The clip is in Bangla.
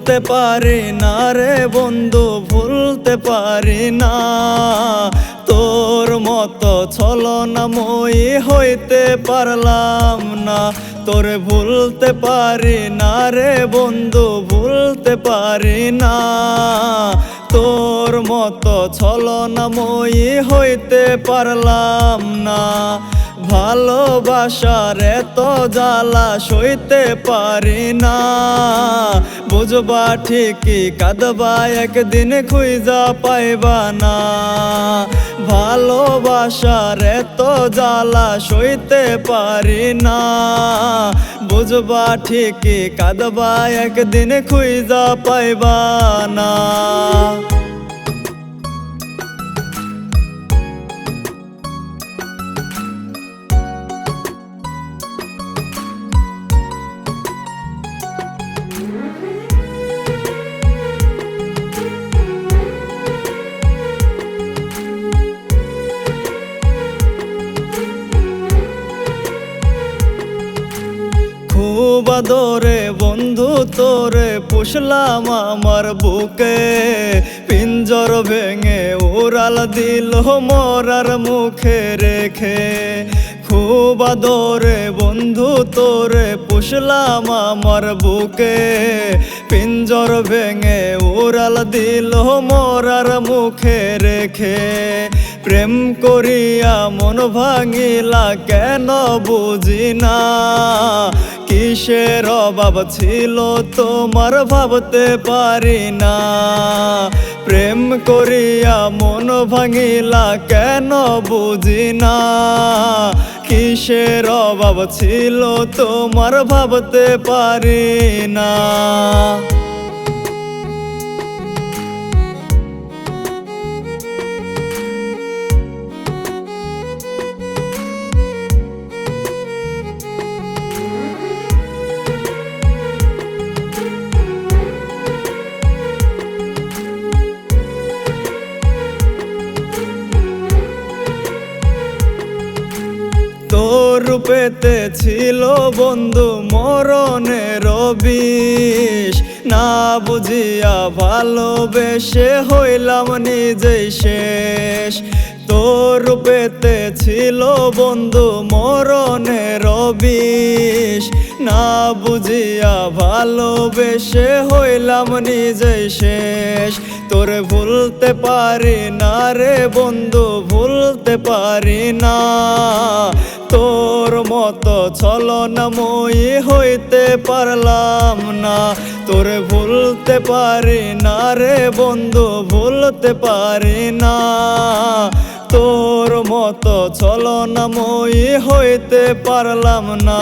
ভুলতে পারি না রে বন্ধু, ভুলতে পারি না। তোর মতো ছলনাময়ী হইতে পারলাম না। তোরে ভুলতে পারি না রে বন্ধু, ভুলতে পারি না। তোর মতো ছলনাময়ী হইতে পারলাম না। ভালোবাসার এত জ্বালা সইতে পারি না। বুঝবা ঠিকই কাঁদবা একদিন খুঁজা পাইবা না। ভালোবাসার এত জ্বালা সইতে পারি না। বুঝবা ঠিকই কাঁদবা একদিন খুঁজা পাইবা না। খুব আদরে বন্ধু তোরে পুষলাম আমার বুকে, পিঞ্জর ভেঙে উড়াল দিল মরার মুখে রেখে। খুব আদরে বন্ধু তোরে পুষলাম আমার বুকে, পিঞ্জর ভেঙে উড়াল দিল মরার মুখে রেখে। প্রেম করিয়া মন ভাঙিলা কেন বুঝি না। কিসের অভাব ছিল তোমার ভাবতে পারি না। প্রেম করিয়া মন ভাঙিলা কেন বুঝি না। কিসের অভাব ছিল তোমার ভাবতে পারি না। তোর রূপেতে ছিল বন্ধু মরণের বিষ, না বুঝিয়া ভালোবেসে হইলাম নিজেই শেষ। তোর রূপেতে ছিল বন্ধু মরণের বিষ, না বুঝিয়া ভালোবেসে হইলাম নিজেই শেষ। তোরে ভুলতে পারি না রে বন্ধু, ভুলতে পারি না। তোর মতো ছলনাময়ী হইতে পারলাম না। তোরে ভুলতে পারি না রে বন্ধু, ভুলতে পারি না। তোর মতো ছলনাময়ী হইতে পারলাম না।